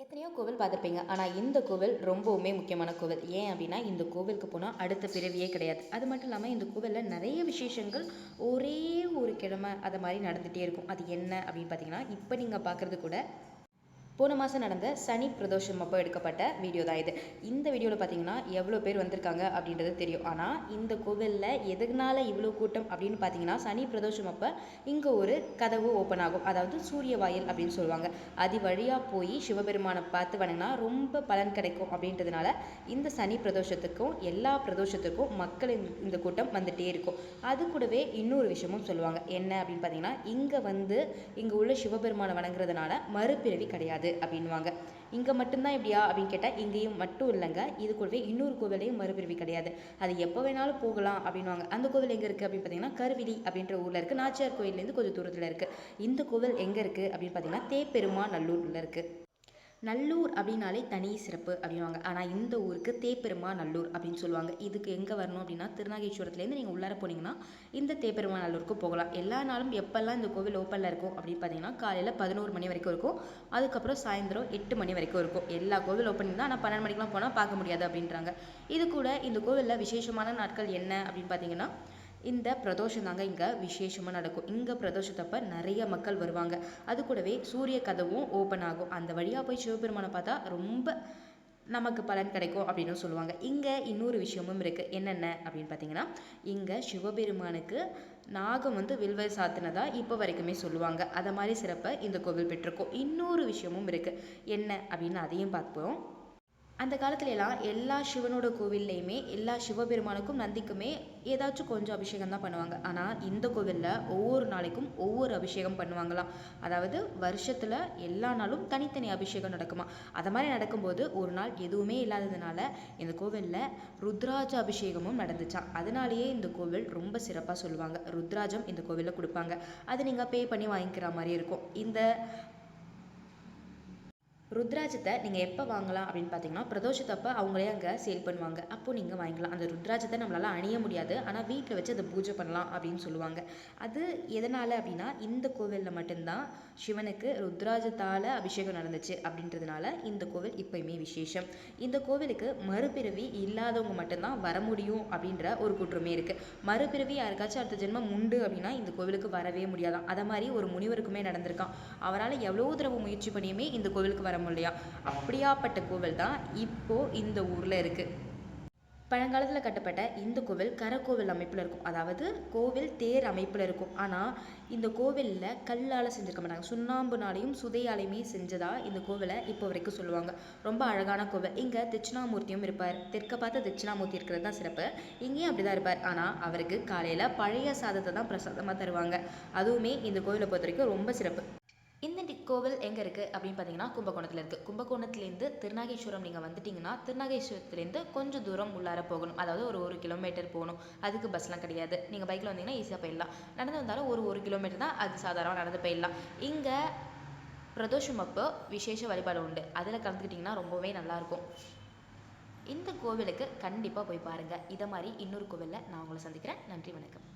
எத்தனையோ கோவில் பார்த்துருப்பீங்க. ஆனால் இந்த கோவில் ரொம்பவுமே முக்கியமான கோவில். ஏன் அப்படின்னா இந்த கோவிலுக்கு போனால் அடுத்த பிறவியே கிடையாது. அது மட்டும் இல்லாமல் இந்த கோவிலில் நிறைய விசேஷங்கள் ஒரே ஒரு கிழமை அதை மாதிரி நடந்துகிட்டே இருக்கும். அது என்ன அப்படின்னு பார்த்தீங்கன்னா, இப்போ நீங்கள் பார்க்குறது கூட போன மாதம் நடந்த சனி பிரதோஷம் அப்போ எடுக்கப்பட்ட வீடியோ தான் இது. இந்த வீடியோவில் பார்த்தீங்கன்னா எவ்வளோ பேர் வந்திருக்காங்க அப்படின்றது தெரியும். ஆனால் இந்த கோவிலில் எதனால இவ்வளோ கூட்டம் அப்படின்னு பார்த்தீங்கன்னா, சனி பிரதோஷம் அப்போ இங்கே ஒரு கதவு ஓப்பன் ஆகும். அதாவது சூரிய வாயில் அப்படின்னு சொல்லுவாங்க. அது வழியாக போய் சிவபெருமானை பார்த்து வணங்கினா ரொம்ப பலன் கிடைக்கும் அப்படின்றதுனால இந்த சனி பிரதோஷத்துக்கும் எல்லா பிரதோஷத்துக்கும் மக்கள் இந்த கூட்டம் வந்துகிட்டே இருக்கும். அது கூடவே இன்னொரு விஷயமும் சொல்லுவாங்க. என்ன அப்படின்னு பார்த்தீங்கன்னா, இங்கே உள்ள சிவபெருமானை வணங்குறதுனால மறுபிறவி கிடையாது அப்படின்வாங்க. இங்கே மட்டும்தான் இப்படியா அப்படின்னு கேட்டால் இங்கேயும் மட்டும் இல்லைங்க. இது கூடவே இன்னொரு கோவிலையும் மறுபிறவி கிடையாது. அது எப்போ வேணாலும் போகலாம் அப்படின்வாங்க. அந்த கோவில் எங்கே இருக்குது அப்படின்னு பார்த்தீங்கன்னா, கருவிலி அப்படின்ற ஊரில் இருக்குது. நாச்சியார் கோயிலேருந்து கொஞ்சம் தூரத்தில் இருக்குது. இந்த கோவில் எங்கே இருக்குது அப்படின்னு பார்த்தீங்கன்னா, தேப்பெருமாநல்லூரில் இருக்குது. நல்லூர் அப்படின்னாலே தனி சிறப்பு அப்படின்வாங்க. ஆனால் இந்த ஊருக்கு தேப்பெருமாநல்லூர் அப்படின்னு சொல்லுவாங்க. இதுக்கு எங்கே வரணும் அப்படின்னா, திருநாகேஸ்வரத்துலேருந்து நீங்கள் உள்ளார போனீங்கன்னா இந்த தேப்பெருமாநல்லூருக்கு போகலாம். எல்லா நாளும் எப்போல்லாம் இந்த கோவில் ஓப்பனில் இருக்கும் அப்படின்னு பார்த்தீங்கன்னா, காலையில் 11 மணி வரைக்கும் இருக்கும். அதுக்கப்புறம் சாயந்தரம் 8 மணி வரைக்கும் இருக்கும். எல்லா கோவில் ஓப்பனிங் தான். ஆனால் 12 மணிக்கெலாம் போனால் பார்க்க முடியாது அப்படின்றாங்க. இது கூட இந்த கோவிலில் விசேஷமான நாட்கள் என்ன அப்படின்னு பார்த்தீங்கன்னா, இந்த பிரதோஷம் தாங்க இங்கே விசேஷமாக நடக்கும். இங்கே பிரதோஷத்தப்போ நிறைய மக்கள் வருவாங்க. அது கூடவே சூரிய கதவும் ஓப்பன் ஆகும். அந்த வழியாக போய் சிவபெருமானை பார்த்தா ரொம்ப நமக்கு பலன் கிடைக்கும் அப்படின்னு சொல்லுவாங்க. இங்கே இன்னொரு விஷயமும் இருக்குது. என்னென்ன அப்படின்னு பார்த்தீங்கன்னா, இங்கே சிவபெருமானுக்கு நாகம் வில்வ சாத்தினதா இப்போ வரைக்குமே சொல்லுவாங்க. அதை மாதிரி சிறப்பை இந்த கோவில் பெற்றிருக்கும். இன்னொரு விஷயமும் இருக்குது. என்ன அப்படின்னு அதையும் பார்ப்போம். அந்த காலத்துலலாம் எல்லா சிவனோட கோவில்லையுமே எல்லா சிவபெருமானுக்கும் நந்திக்குமே ஏதாச்சும் கொஞ்சம் அபிஷேகம் தான் பண்ணுவாங்க. ஆனால் இந்த கோவிலில் ஒவ்வொரு நாளைக்கும் ஒவ்வொரு அபிஷேகம் பண்ணுவாங்களாம். அதாவது வருஷத்தில் எல்லா நாளும் தனித்தனி அபிஷேகம் நடக்குமா. அதை மாதிரி நடக்கும்போது ஒரு நாள் எதுவுமே இல்லாததுனால இந்த கோவிலில் ருத்ராஜ அபிஷேகமும் நடந்துச்சான். அதனாலேயே இந்த கோவில் ரொம்ப சிறப்பாக சொல்லுவாங்க. ருத்ராஜம் இந்த கோவிலில் கொடுப்பாங்க. அது நீங்கள் பே பண்ணி வாங்கிக்கிற மாதிரி இருக்கும். இந்த ருத்ராஜத்தை நீங்கள் எப்போ வாங்கலாம் அப்படின்னு பார்த்தீங்கன்னா, பிரதோஷத்தப்போ அவங்களே அங்கே சேல் பண்ணுவாங்க. அப்போது நீங்கள் வாங்கிக்கலாம். அந்த ருத்ராஜத்தை நம்மளால் அணிய முடியாது. ஆனால் வீட்டில் வச்சு அதை பூஜை பண்ணலாம் அப்படின்னு சொல்லுவாங்க. அது எதனால் அப்படின்னா, இந்த கோவிலில் மட்டும்தான் சிவனுக்கு ருத்ராஜத்தால் அபிஷேகம் நடந்துச்சு அப்படின்றதுனால இந்த கோவில் இப்போயுமே விசேஷம். இந்த கோவிலுக்கு மறுபிறவி இல்லாதவங்க மட்டும்தான் வர முடியும் அப்படின்ற ஒரு குற்றமே இருக்குது. மறுபிறவி யாருக்காச்சும் அடுத்த ஜென்மம் உண்டு அப்படின்னா இந்த கோவிலுக்கு வரவே முடியாதான். அதை மாதிரி ஒரு முனிவருக்குமே நடந்திருக்கான். அவரால் எவ்வளோ தடவை முயற்சி பண்ணியுமே இந்த கோவிலுக்கு வர முடியலையா. அப்படியாப்பட்ட கோவில் தான் இப்போ இந்த ஊரில் இருக்குது. பழங்காலத்தில் கட்டப்பட்ட இந்த கோவில் கரக்கோவில் அமைப்பில் இருக்கும். அதாவது கோவில் தேர் அமைப்பில் இருக்கும். ஆனால் இந்த கோவிலில் கல்லால் செஞ்சுருக்க மாட்டாங்க. சுண்ணாம்புனாலையும் சுதையாலையுமே செஞ்சதாக இந்த கோவிலை இப்போ வரைக்கும் சொல்லுவாங்க. ரொம்ப அழகான கோவில். இங்கே தட்சிணாமூர்த்தியும் இருப்பார். தெற்க பார்த்து தட்சிணாமூர்த்தி இருக்கிறது தான் சிறப்பு. இங்கேயும் அப்படி தான் இருப்பார். ஆனால் அவருக்கு காலையில் பழைய சாதத்தை தான் பிரசாதமாக தருவாங்க. அதுவுமே இந்த கோவிலை பொறுத்த வரைக்கும் ரொம்ப சிறப்பு. இந்த கோவில் எங்கே இருக்குது அப்படின்னு பார்த்தீங்கன்னா, கும்பகோணத்தில் இருக்குது. கும்பகோணத்துலேருந்து திருநாகேஸ்வரம் நீங்கள் வந்துட்டிங்கன்னா, திருநாகேஸ்வரத்துலேருந்து கொஞ்சம் தூரம் உள்ளார போகணும். அதாவது ஒரு 1 கிலோமீட்டர் போகணும். அதுக்கு பஸ்லாம் கிடையாது. நீங்கள் பைக்கில் வந்தீங்கன்னா ஈஸியாக போயிடலாம். நடந்து வந்தாலும் ஒரு கிலோமீட்டர் தான். அது சாதாரணமாக நடந்து போயிடலாம். இங்கே பிரதோஷம் அப்போ விசேஷ வழிபாடு உண்டு. அதில் கலந்துக்கிட்டிங்கன்னா ரொம்பவே நல்லாயிருக்கும். இந்த கோவிலுக்கு கண்டிப்பாக போய் பாருங்கள். இதை மாதிரி இன்னொரு கோவிலில் நான் உங்களை சந்திக்கிறேன். நன்றி, வணக்கம்.